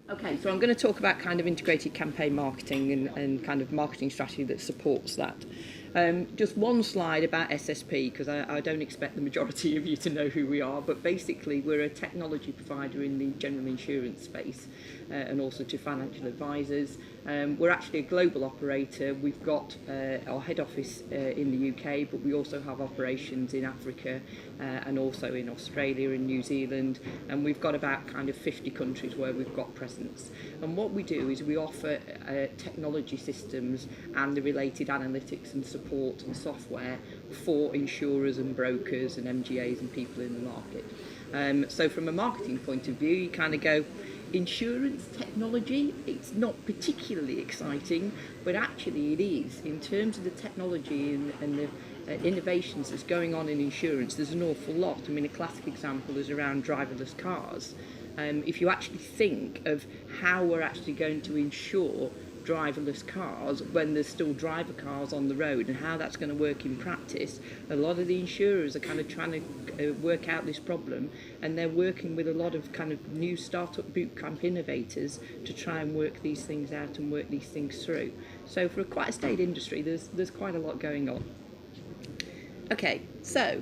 Okay, so I'm going to talk about kind of integrated campaign marketing and kind of marketing strategy that supports that. Just one slide about SSP, because I don't expect the majority of you to know who we are, but basically we're a technology provider in the general insurance space and also to financial advisors. We're actually a global operator. We've got our head office in the UK, but we also have operations in Africa and also in Australia and New Zealand, and we've got about kind of 50 countries where we've got presence. And what we do is we offer technology systems and the related analytics and support and software for insurers and brokers and MGAs and people in the market. So from a marketing point of view, you kind of go, insurance technology, it's not particularly exciting, but actually it is. In terms of the technology and the innovations that's going on in insurance, there's an awful lot. I mean, a classic example is around driverless cars. If you actually think of how we're actually going to insure driverless cars when there's still driver cars on the road and how that's going to work in practice, a lot of the insurers are kind of trying to work out this problem, and they're working with a lot of kind of new startup bootcamp innovators to try and work these things out and work these things through. So for quite a staid industry, there's quite a lot going on. Okay, so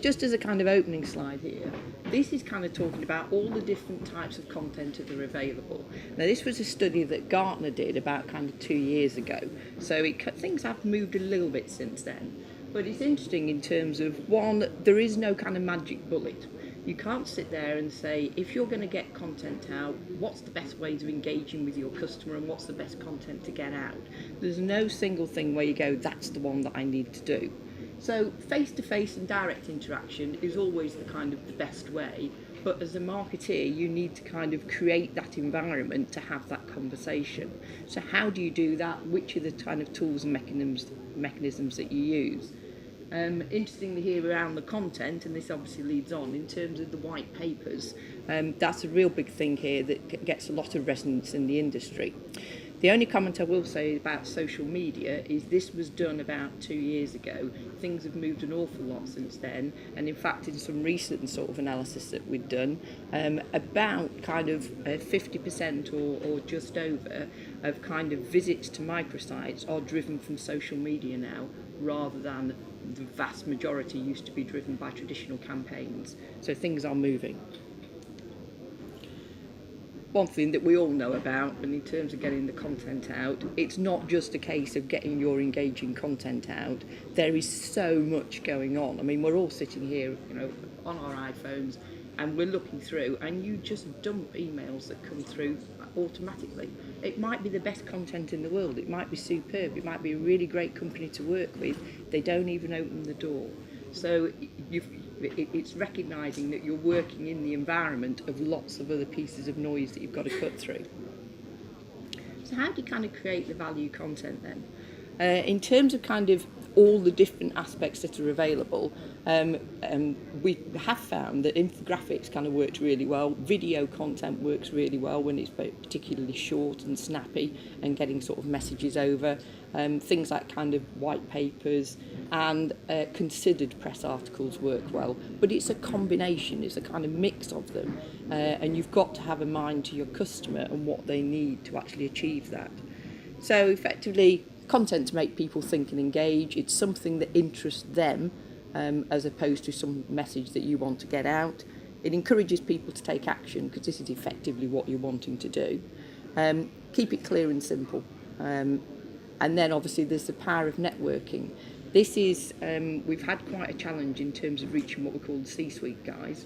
just as a kind of opening slide here, this is kind of talking about all the different types of content that are available. Now, this was a study that Gartner did about kind of 2 years ago, so things have moved a little bit since then. But it's interesting in terms of, one, there is no kind of magic bullet. You can't sit there and say, if you're going to get content out, what's the best ways of engaging with your customer and what's the best content to get out? There's no single thing where you go, that's the one that I need to do. So face-to-face and direct interaction is always the kind of the best way, but as a marketeer you need to kind of create that environment to have that conversation. So how do you do that? Which are the kind of tools and mechanisms that you use? Interestingly here around the content, and this obviously leads on in terms of the white papers, that's a real big thing here that gets a lot of resonance in the industry. The only comment I will say about social media is this was done about 2 years ago. Things have moved an awful lot since then, and in fact in some recent sort of analysis that we'd done, about kind of 50% or just over of kind of visits to microsites are driven from social media now, rather than the vast majority used to be driven by traditional campaigns. So things are moving. One thing that we all know about, and in terms of getting the content out, it's not just a case of getting your engaging content out. There is so much going on. I mean, we're all sitting here, on our iPhones, and we're looking through, and you just dump emails that come through automatically. It might be the best content in the world. It might be superb. It might be a really great company to work with. They don't even open the door. So it's recognising that you're working in the environment of lots of other pieces of noise that you've got to cut through. So how do you kind of create the value content then? In terms of kind of all the different aspects that are available, we have found that infographics kind of works really well. Video content works really well when it's particularly short and snappy and getting sort of messages over. Things like kind of white papers and considered press articles work well, but it's a combination, it's a kind of mix of them, and you've got to have a mind to your customer and what they need to actually achieve that. So effectively, content to make people think and engage. It's something that interests them as opposed to some message that you want to get out. It encourages people to take action because this is effectively what you're wanting to do. Keep it clear and simple. And then obviously there's the power of networking. This is, we've had quite a challenge in terms of reaching what we call the C-suite guys,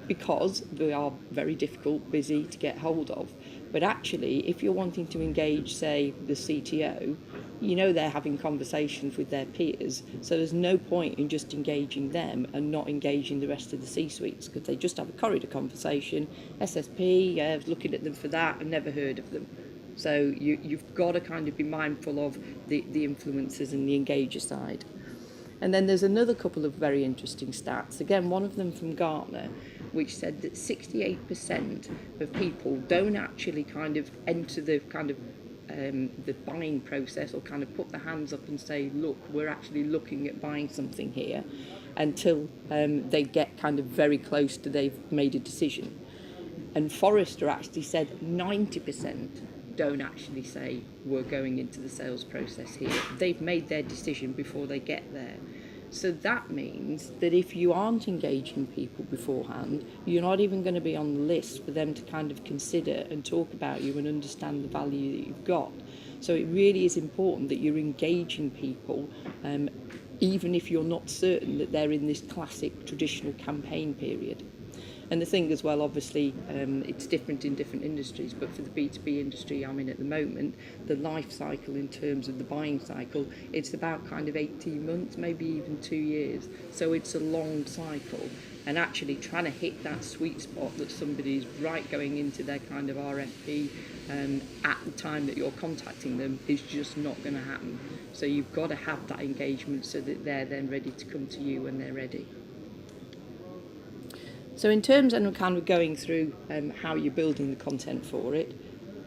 because they are very difficult, busy to get hold of. But actually, if you're wanting to engage, say, the CTO, they're having conversations with their peers, so there's no point in just engaging them and not engaging the rest of the C-suites, because they just have a corridor conversation. SSP, I was looking at them for that, I've never heard of them. So you've got to kind of be mindful of the influencers and the engager side. And then there's another couple of very interesting stats. Again, one of them from Gartner, which said that 68% of people don't actually kind of enter the kind of the buying process or kind of put their hands up and say, look, we're actually looking at buying something here, until they get kind of very close to they've made a decision. And Forrester actually said 90% don't actually say we're going into the sales process here. They've made their decision before they get there. So that means that if you aren't engaging people beforehand, you're not even going to be on the list for them to kind of consider and talk about you and understand the value that you've got. So it really is important that you're engaging people, even if you're not certain that they're in this classic traditional campaign period. And the thing as well, obviously, it's different in different industries, but for the B2B industry I'm in at the moment, the life cycle in terms of the buying cycle, it's about kind of 18 months, maybe even 2 years. So it's a long cycle. And actually trying to hit that sweet spot that somebody's right going into their kind of RFP at the time that you're contacting them is just not going to happen. So you've got to have that engagement so that they're then ready to come to you when they're ready. So in terms of kind of going through how you're building the content for it,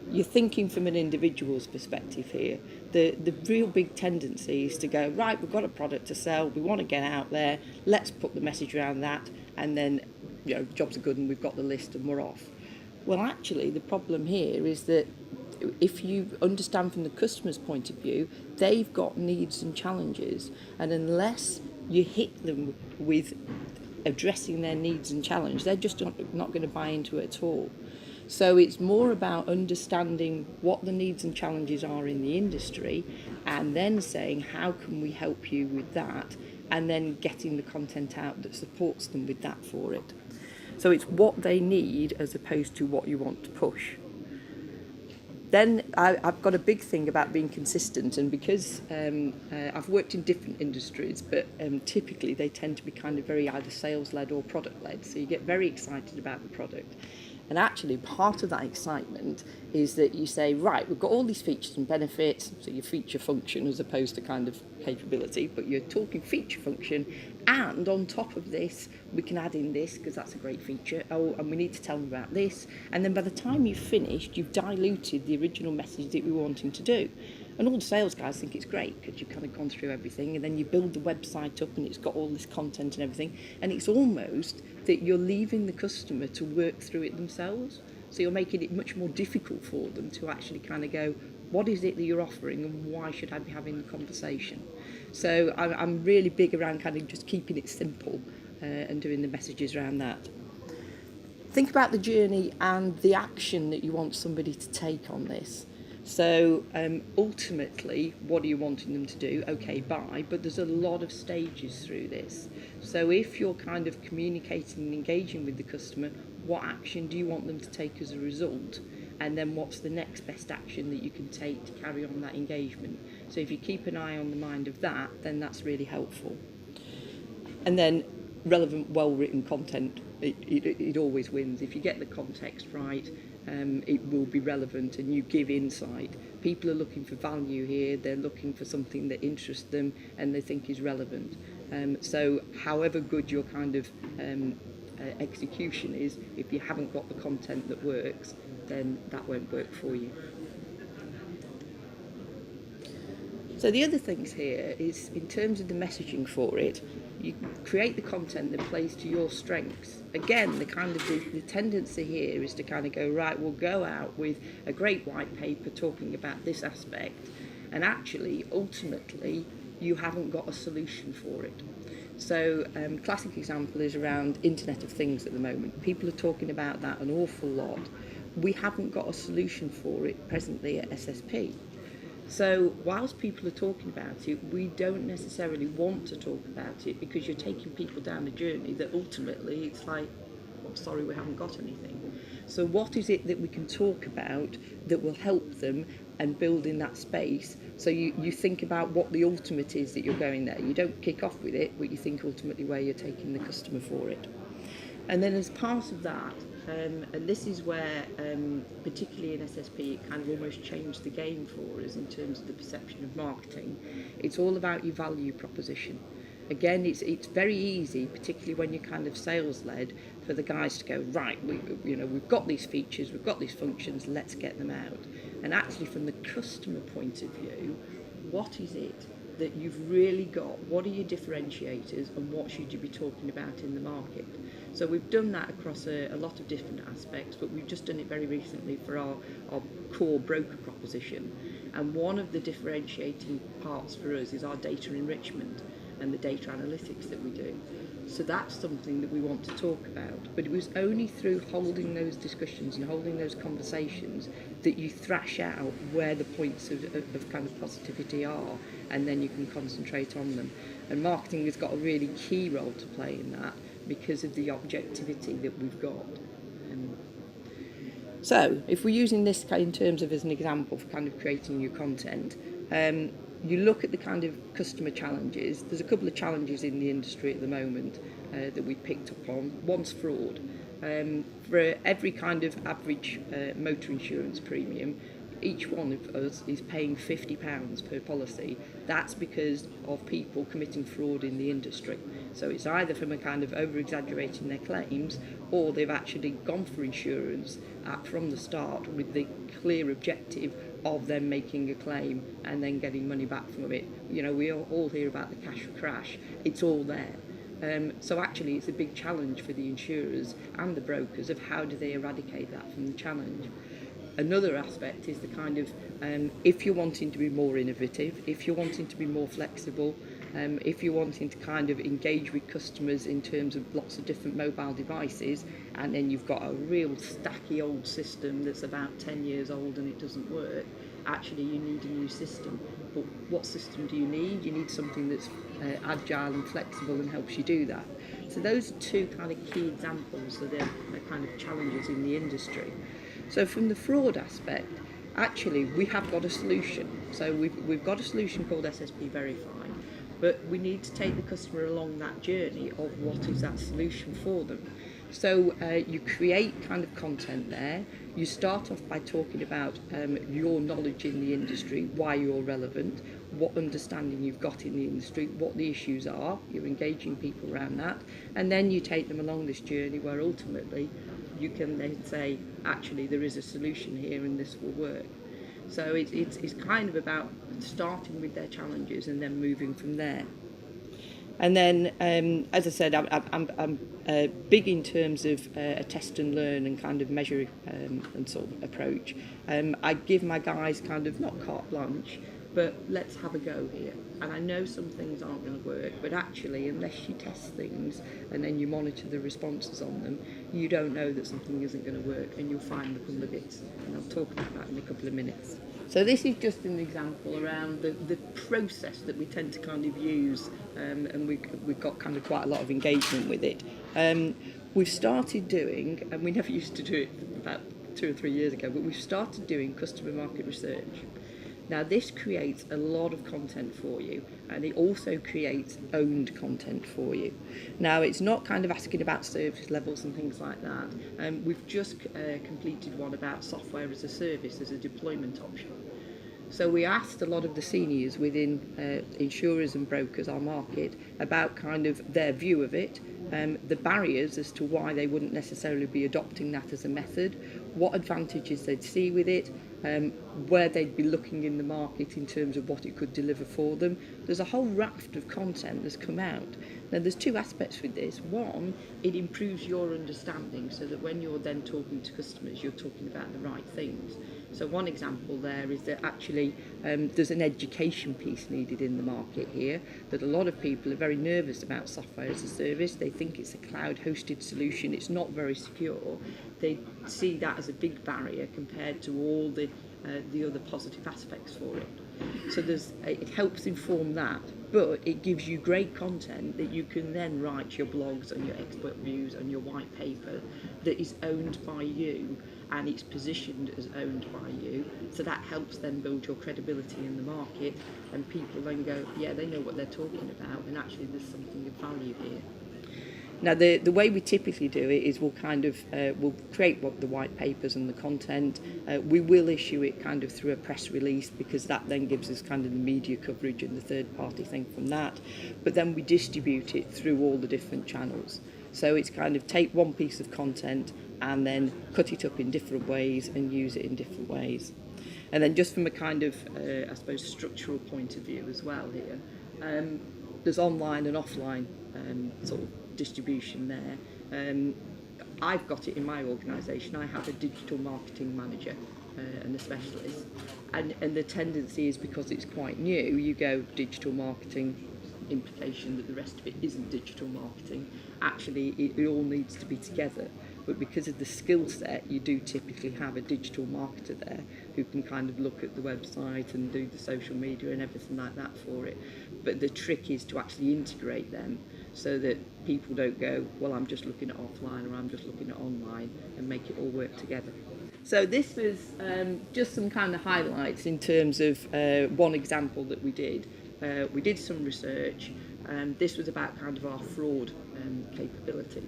you're thinking from an individual's perspective here. The real big tendency is to go, right, we've got a product to sell, we want to get out there, let's put the message around that, and then, you know, jobs are good and we've got the list and we're off. Well, actually, the problem here is that if you understand from the customer's point of view, they've got needs and challenges, and unless you hit them with addressing their needs and challenge, they're just not going to buy into it at all. So it's more about understanding what the needs and challenges are in the industry and then saying how can we help you with that, and then getting the content out that supports them with that for it. So it's what they need as opposed to what you want to push. Then I've got a big thing about being consistent, and because I've worked in different industries, but typically they tend to be kind of very either sales-led or product-led, so you get very excited about the product. And actually part of that excitement is that you say, right, we've got all these features and benefits, so your feature function as opposed to kind of capability, but you're talking feature function, and on top of this, we can add in this because that's a great feature, oh, and we need to tell them about this, and then by the time you've finished, you've diluted the original message that we were wanting to do. And all the sales guys think it's great because you've kind of gone through everything, and then you build the website up and it's got all this content and everything, and it's almost that you're leaving the customer to work through it themselves. So you're making it much more difficult for them to actually kind of go, what is it that you're offering and why should I be having the conversation? So I'm really big around kind of just keeping it simple and doing the messages around that. Think about the journey and the action that you want somebody to take on this. So ultimately, what are you wanting them to do? Okay, buy, but there's a lot of stages through this. So if you're kind of communicating and engaging with the customer, what action do you want them to take as a result? And then what's the next best action that you can take to carry on that engagement? So if you keep an eye on the mind of that, then that's really helpful. And then relevant, well-written content, it always wins. If you get the context right, it will be relevant and you give insight. People are looking for value here, they're looking for something that interests them and they think is relevant. So however good your kind of execution is, if you haven't got the content that works, then that won't work for you. So the other things here is, in terms of the messaging for it, you create the content that plays to your strengths. Again, the kind of the tendency here is to kind of go, right, we'll go out with a great white paper talking about this aspect, and actually, ultimately, you haven't got a solution for it. So classic example is around Internet of Things at the moment. People are talking about that an awful lot. We haven't got a solution for it presently at SSP. So whilst people are talking about it, we don't necessarily want to talk about it because you're taking people down a journey that ultimately it's like, oh, sorry, we haven't got anything. So what is it that we can talk about that will help them and build in that space? So you think about what the ultimate is that you're going there. You don't kick off with it, but you think ultimately where you're taking the customer for it. And then as part of that, and this is where, particularly in SSP, it kind of almost changed the game for us in terms of the perception of marketing. It's all about your value proposition. Again, it's very easy, particularly when you're kind of sales-led, for the guys to go, right, we've got these features, we've got these functions, let's get them out. And actually, from the customer point of view, what is it that you've really got? What are your differentiators, and what should you be talking about in the market? So we've done that across a lot of different aspects, but we've just done it very recently for our core broker proposition. And one of the differentiating parts for us is our data enrichment and the data analytics that we do. So that's something that we want to talk about. But it was only through holding those discussions and holding those conversations that you thrash out where the points of kind of positivity are, and then you can concentrate on them. And marketing has got a really key role to play in that because of the objectivity that we've got. So if we're using this in terms of as an example for kind of creating new content, you look at the kind of customer challenges. There's a couple of challenges in the industry at the moment that we picked up on. One's fraud. For every kind of average motor insurance premium, each one of us is paying £50 per policy. That's because of people committing fraud in the industry. So it's either from a kind of over-exaggerating their claims, or they've actually gone for insurance from the start with the clear objective of them making a claim and then getting money back from it. You know, we all hear about the cash for crash. It's all there. So actually it's a big challenge for the insurers and the brokers of how do they eradicate that from the challenge. Another aspect is the kind of, if you're wanting to be more innovative, if you're wanting to be more flexible, if you're wanting to kind of engage with customers in terms of lots of different mobile devices, and then you've got a real stacky old system that's about 10 years old and it doesn't work, actually you need a new system. But what system do you need? You need something that's agile and flexible and helps you do that. So those are two kind of key examples of the kind of challenges in the industry. So from the fraud aspect, actually we have got a solution. So we've got a solution called SSP Verify, but we need to take the customer along that journey of what is that solution for them. So you create kind of content there. You start off by talking about your knowledge in the industry, why you're relevant, what understanding you've got in the industry, what the issues are. You're engaging people around that. And then you take them along this journey where ultimately you can then say, actually, there is a solution here and this will work. So it's kind of about starting with their challenges and then moving from there. And then, as I said, I'm big in terms of a test and learn and kind of measure and sort of approach. I give my guys kind of not carte blanche, but let's have a go here. And I know some things aren't going to work, but actually, unless you test things and then you monitor the responses on them, you don't know that something isn't going to work, and you'll find the nuggets. And I'll talk about that in a couple of minutes. So this is just an example around the process that we tend to kind of use, and we've got kind of quite a lot of engagement with it. We've started doing, and we never used to do it about 2 or 3 years ago, but we've started doing customer market research. Now this creates a lot of content for you, and it also creates owned content for you. Now it's not kind of asking about service levels and things like that. We've just completed one about software as a service as a deployment option. So we asked a lot of the seniors within insurers and brokers, our market, about kind of their view of it, the barriers as to why they wouldn't necessarily be adopting that as a method, what advantages they'd see with it, where they'd be looking in the market in terms of what it could deliver for them. There's a whole raft of content that's come out. Now there's two aspects with this. One, it improves your understanding so that when you're then talking to customers, you're talking about the right things. So one example there is that actually there's an education piece needed in the market here, that a lot of people are very nervous about software as a service. They think it's a cloud-hosted solution. It's not very secure. They see that as a big barrier compared to all the other positive aspects for it. So it helps inform that, but it gives you great content that you can then write your blogs and your expert views and your white paper that is owned by you, and it's positioned as owned by you. So that helps them build your credibility in the market, and people then go, yeah, they know what they're talking about, and actually there's something of value here. Now the way we typically do it is we'll create the white papers and the content. We will issue it kind of through a press release, because that then gives us kind of the media coverage and the third party thing from that. But then we distribute it through all the different channels. So it's kind of take one piece of content and then cut it up in different ways and use it in different ways. And then just from a kind of, I suppose, structural point of view as well here, there's online and offline sort of distribution there. I've got it in my organisation. I have a digital marketing manager and a specialist, and the tendency is, because it's quite new, you go digital marketing, implication that the rest of it isn't digital marketing. Actually, it all needs to be together, but because of the skill set, you do typically have a digital marketer there who can kind of look at the website and do the social media and everything like that for it. But the trick is to actually integrate them so that people don't go, well, I'm just looking at offline or I'm just looking at online, and make it all work together. So this was just some kind of highlights in terms of one example that we did. We did some research. This was about kind of our fraud capability.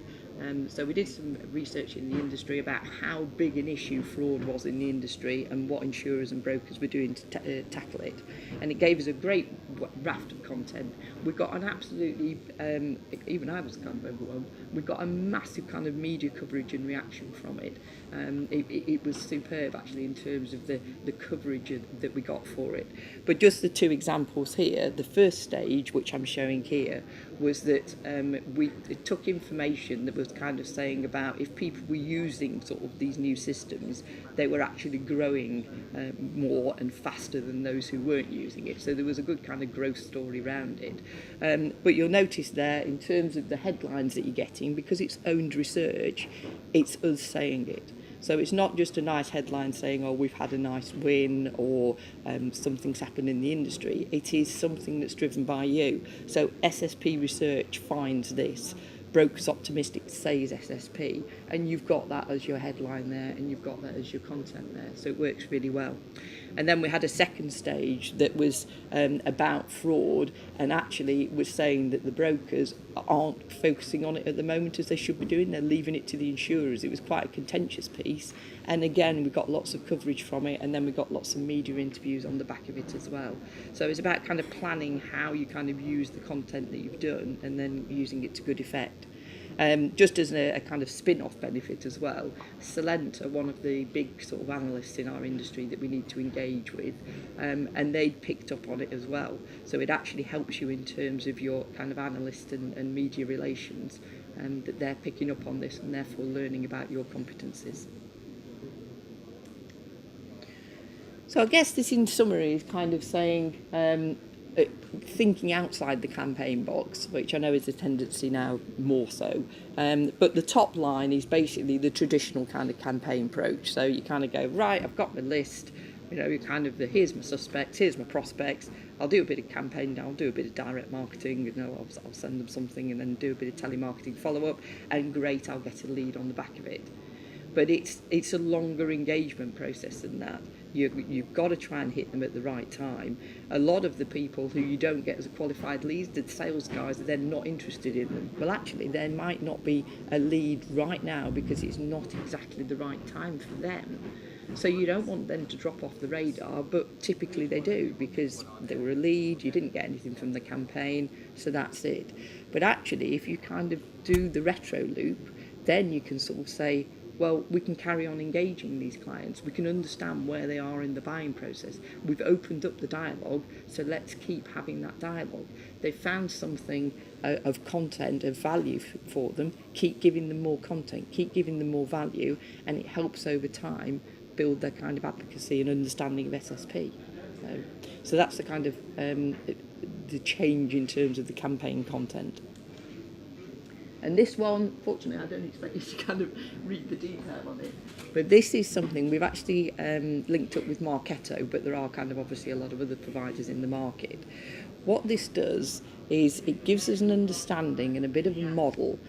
So we did some research in the industry about how big an issue fraud was in the industry and what insurers and brokers were doing to tackle it. And it gave us a great raft of content. We got an absolutely, even I was kind of overwhelmed, we got a massive kind of media coverage and reaction from it. It was superb actually in terms of the coverage that we got for it. But just the two examples here, the first stage, which I'm showing here, was that we took information that was kind of saying about if people were using sort of these new systems, they were actually growing more and faster than those who weren't using it. So there was a good kind of growth story around it. But you'll notice there, in terms of the headlines that you're getting, because it's owned research, it's us saying it. So it's not just a nice headline saying, oh, we've had a nice win, or something's happened in the industry. It is something that's driven by you. So SSP research finds this. Brokers Optimistic says SSP, and you've got that as your headline there, and you've got that as your content there. So it works really well. And then we had a second stage that was about fraud, and actually was saying that the brokers aren't focusing on it at the moment as they should be doing. They're leaving it to the insurers. It was quite a contentious piece. And again, we got lots of coverage from it, and then we got lots of media interviews on the back of it as well. So it's about kind of planning how you kind of use the content that you've done and then using it to good effect. Just as a kind of spin-off benefit as well, Celent are one of the big sort of analysts in our industry that we need to engage with, and they picked up on it as well. So it actually helps you in terms of your kind of analyst and media relations, that they're picking up on this and therefore learning about your competencies. So I guess this in summary is kind of saying thinking outside the campaign box, which I know is a tendency now more so. But the top line is basically the traditional kind of campaign approach. So you kind of go, right, I've got my list, you know, kind of here's my suspects, here's my prospects. I'll do a bit of campaign, I'll do a bit of direct marketing, you know, I'll send them something and then do a bit of telemarketing follow-up, and great, I'll get a lead on the back of it. But it's a longer engagement process than that. You've got to try and hit them at the right time. A lot of the people who you don't get as a qualified lead, the sales guys, are then not interested in them. Well, actually, there might not be a lead right now because it's not exactly the right time for them. So you don't want them to drop off the radar, but typically they do because they were a lead, you didn't get anything from the campaign, so that's it. But actually, if you kind of do the retro loop, then you can sort of say, well, we can carry on engaging these clients. We can understand where they are in the buying process. We've opened up the dialogue, so let's keep having that dialogue. They've found something of content, of value for them. Keep giving them more content, keep giving them more value, and it helps over time build their kind of advocacy and understanding of SSP. So that's the kind of the change in terms of the campaign content. And this one, fortunately, I don't expect you to kind of read the detail on it. But this is something we've actually linked up with Marketo, but there are kind of obviously a lot of other providers in the market. What this does is it gives us an understanding and a bit of a model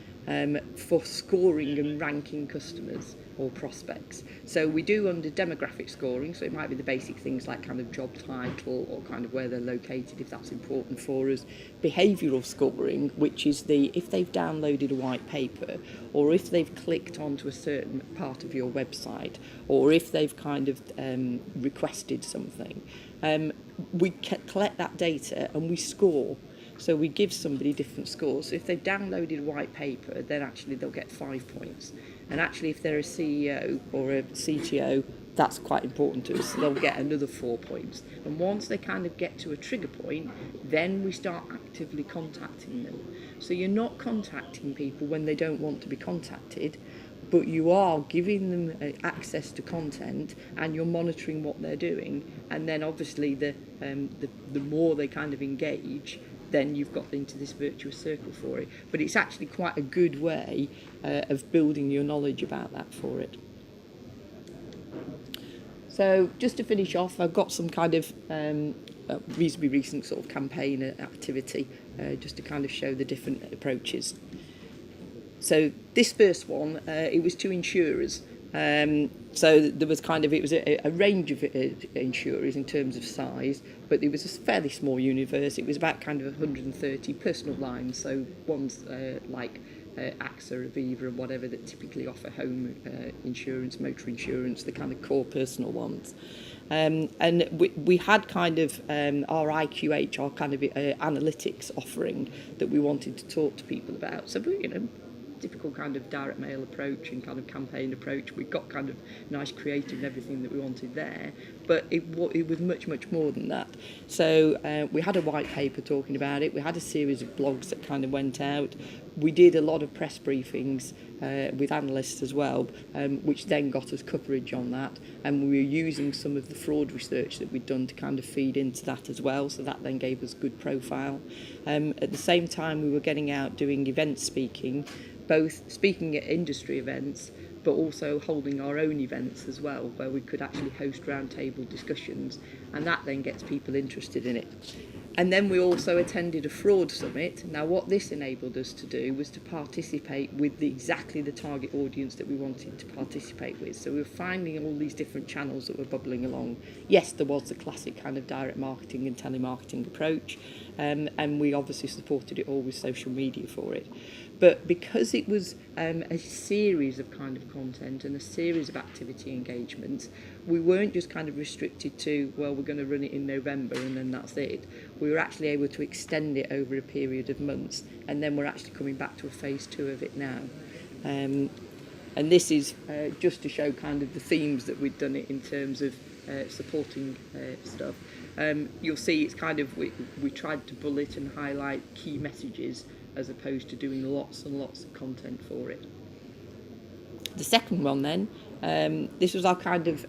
for scoring and ranking customers or prospects. So we do under demographic scoring, so it might be the basic things like kind of job title or kind of where they're located if that's important for us. Behavioural scoring, which is if they've downloaded a white paper, or if they've clicked onto a certain part of your website, or if they've kind of requested something. We collect that data and we score. So we give somebody different scores. So if they've downloaded a white paper, then actually they'll get 5 points. And actually if they're a CEO or a CTO, that's quite important to us. So they'll get another 4 points. And once they kind of get to a trigger point, then we start actively contacting them. So you're not contacting people when they don't want to be contacted, but you are giving them access to content, and you're monitoring what they're doing. And then obviously the more they kind of engage, then you've got into this virtuous circle for it. But it's actually quite a good way of building your knowledge about that for it. So just to finish off, I've got some kind of reasonably recent sort of campaign activity just to kind of show the different approaches. So this first one, it was to insurers. So there was kind of, it was a range of insurers in terms of size, but it was a fairly small universe. It was about kind of 130 personal lines, so ones like AXA, Aviva and whatever that typically offer home insurance, motor insurance, the kind of core personal ones. And we had kind of our IQH, our kind of analytics offering that we wanted to talk to people about. So, you know, typical kind of direct mail approach and kind of campaign approach. We got kind of nice creative and everything that we wanted there, but it was much more than that. So we had a white paper talking about it. We had a series of blogs that kind of went out. We did a lot of press briefings with analysts as well, which then got us coverage on that, and we were using some of the fraud research that we'd done to kind of feed into that as well, so that then gave us good profile. At the same time, we were getting out doing event speaking, both speaking at industry events but also holding our own events as well, where we could actually host roundtable discussions, and that then gets people interested in it. And then we also attended a fraud summit. Now what this enabled us to do was to participate with exactly the target audience that we wanted to participate with. So we were finding all these different channels that were bubbling along. Yes, there was the classic kind of direct marketing and telemarketing approach, and we obviously supported it all with social media for it. But because it was a series of kind of content and a series of activity engagements, we weren't just kind of restricted to, well, we're going to run it in November and then that's it. We were actually able to extend it over a period of months, and then we're actually coming back to a phase 2 of it now. And this is just to show kind of the themes that we'd done it in terms of supporting stuff. You'll see it's kind of, we tried to bullet and highlight key messages as opposed to doing lots and lots of content for it. The second one then, this was our kind of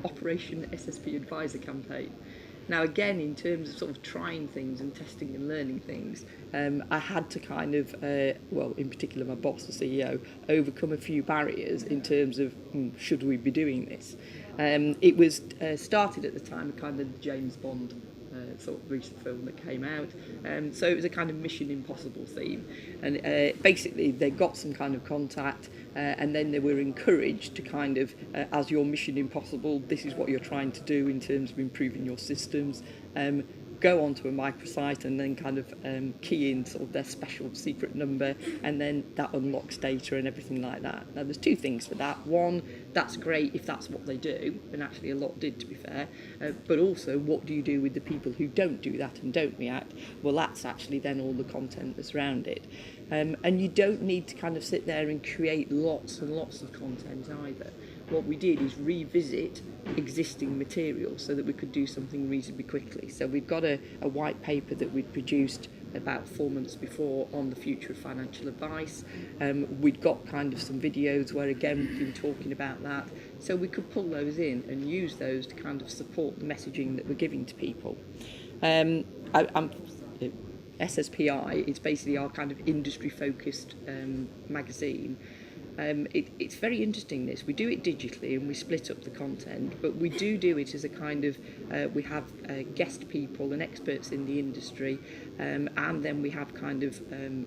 Operation SSP Advisor campaign. Now again, in terms of sort of trying things and testing and learning things, I had to kind of, well, in particular my boss, the CEO, overcome a few barriers in terms of should we be doing this. It was started at the time kind of the James Bond sort of recent film that came out, so it was a kind of Mission Impossible theme, and basically they got some kind of contact, and then they were encouraged to kind of, as your Mission Impossible, this is what you're trying to do in terms of improving your systems, go onto a microsite and then kind of key in sort of their special secret number, and then that unlocks data and everything like that. Now there's two things for that. One, that's great if that's what they do, and actually a lot did, to be fair, but also what do you do with the people who don't do that and don't react? Well, that's actually then all the content that's around it. And you don't need to kind of sit there and create lots and lots of content either. What we did is revisit existing material so that we could do something reasonably quickly. So we've got a white paper that we'd produced about 4 months before on the future of financial advice. We'd got kind of some videos where again we've been talking about that, so we could pull those in and use those to kind of support the messaging that we're giving to people. SSPI is basically our kind of industry focused magazine. It's very interesting this. We do it digitally and we split up the content, but we do it as a kind of, we have guest people and experts in the industry, and then we have kind of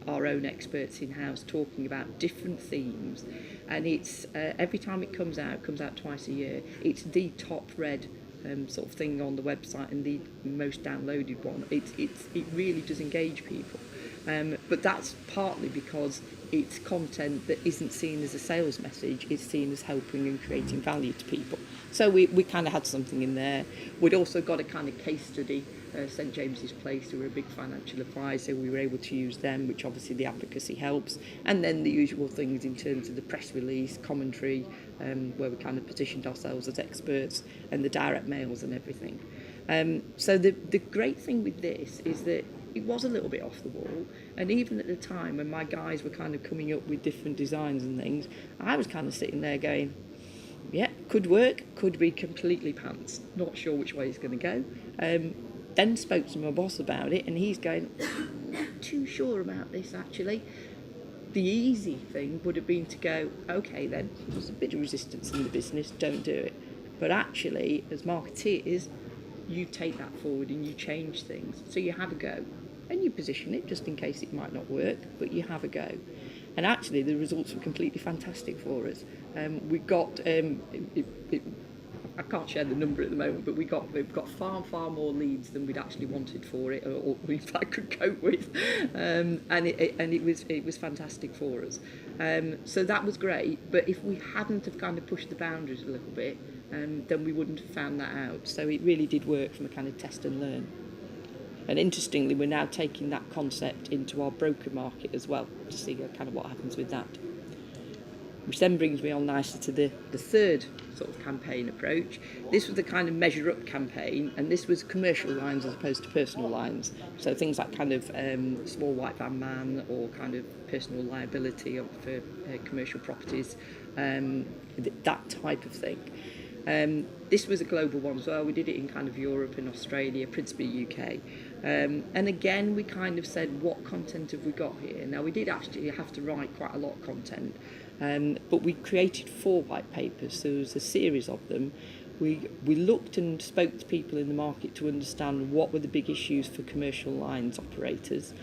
our own experts in-house talking about different themes, and it's, every time it comes out twice a year, it's the top read sort of thing on the website and the most downloaded one. It really does engage people. But that's partly because it's content that isn't seen as a sales message, it's seen as helping and creating value to people. So we kind of had something in there. We'd also got a kind of case study, St James's Place, who were a big financial advisor. We were able to use them, which obviously the advocacy helps. And then the usual things in terms of the press release, commentary, where we kind of positioned ourselves as experts, and the direct mails and everything. So the great thing with this is that it was a little bit off the wall. And even at the time when my guys were kind of coming up with different designs and things, I was kind of sitting there going, yeah, could work, could be completely pants, not sure which way it's going to go. Then spoke to my boss about it, and he's going, not too sure about this actually. The easy thing would have been to go, okay then, there's a bit of resistance in the business, don't do it. But actually, as marketeers, you take that forward and you change things. So you have a go, and you position it just in case it might not work, but you have a go. And actually, the results were completely fantastic for us. We got, I can't share the number at the moment, but we've got far more leads than we'd actually wanted for it, or in fact could cope with, and it was fantastic for us. So that was great. But if we hadn't have kind of pushed the boundaries a little bit, then we wouldn't have found that out. So it really did work from a kind of test and learn. And interestingly, we're now taking that concept into our broker market as well to see kind of what happens with that. Which then brings me on nicely to the third sort of campaign approach. This was the kind of measure up campaign, and this was commercial lines as opposed to personal lines. So things like kind of small white van man, or kind of personal liability for commercial properties, that type of thing. This was a global one as well. We did it in kind of Europe and Australia, principally UK. And again, we kind of said, what content have we got here? Now, we did actually have to write quite a lot of content, but we created 4 white papers, so there was a series of them. We looked and spoke to people in the market to understand what were the big issues for commercial lines operators.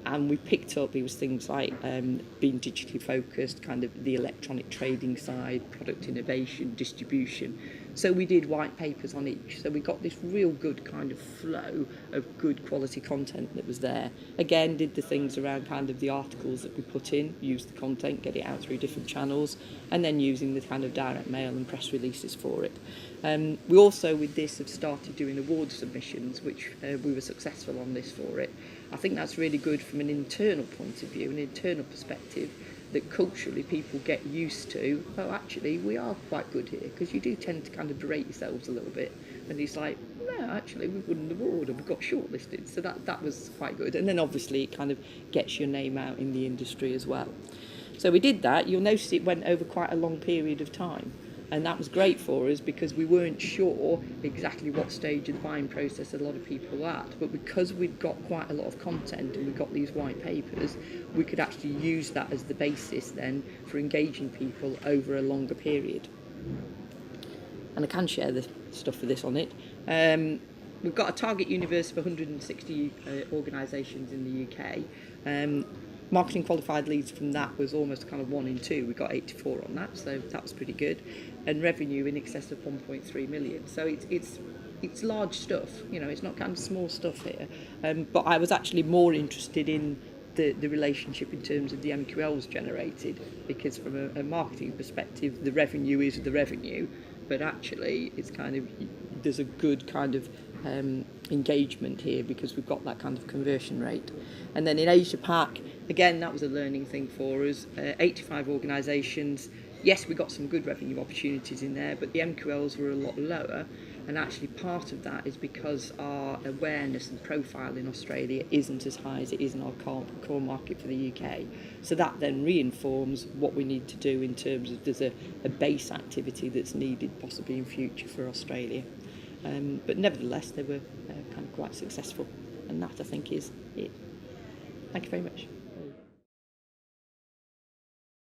And we picked up, it was things like being digitally focused, kind of the electronic trading side, product innovation, distribution. So we did white papers on each. So we got this real good kind of flow of good quality content that was there. Again, did the things around kind of the articles that we put in, use the content, get it out through different channels, and then using the kind of direct mail and press releases for it. We also, with this, have started doing award submissions, which we were successful on this for it. I think that's really good from an internal point of view, an internal perspective, that culturally people get used to, oh, actually, we are quite good here, because you do tend to kind of berate yourselves a little bit. And it's like, no, actually, we've won an award and we've got shortlisted. So that was quite good. And then obviously it kind of gets your name out in the industry as well. So we did that. You'll notice it went over quite a long period of time. And that was great for us because we weren't sure exactly what stage of the buying process a lot of people were at. But because we'd got quite a lot of content and we got these white papers, we could actually use that as the basis then for engaging people over a longer period. And I can share the stuff for this on it. We've got a target universe of 160 organisations in the UK. Marketing qualified leads from that was almost kind of 1 in 2. We got 84 on that, so that was pretty good. And revenue in excess of 1.3 million. So it's large stuff, you know, it's not kind of small stuff here. But I was actually more interested in the relationship in terms of the MQLs generated, because from a marketing perspective, the revenue is the revenue, but actually it's kind of, there's a good kind of engagement here because we've got that kind of conversion rate. And then in Asia Pac, again, that was a learning thing for us. 85 organisations. Yes, we got some good revenue opportunities in there, but the MQLs were a lot lower. And actually part of that is because our awareness and profile in Australia isn't as high as it is in our core market for the UK. So that then reinforms what we need to do in terms of there's a base activity that's needed possibly in future for Australia. But nevertheless, they were kind of quite successful. And that, I think, is it. Thank you very much.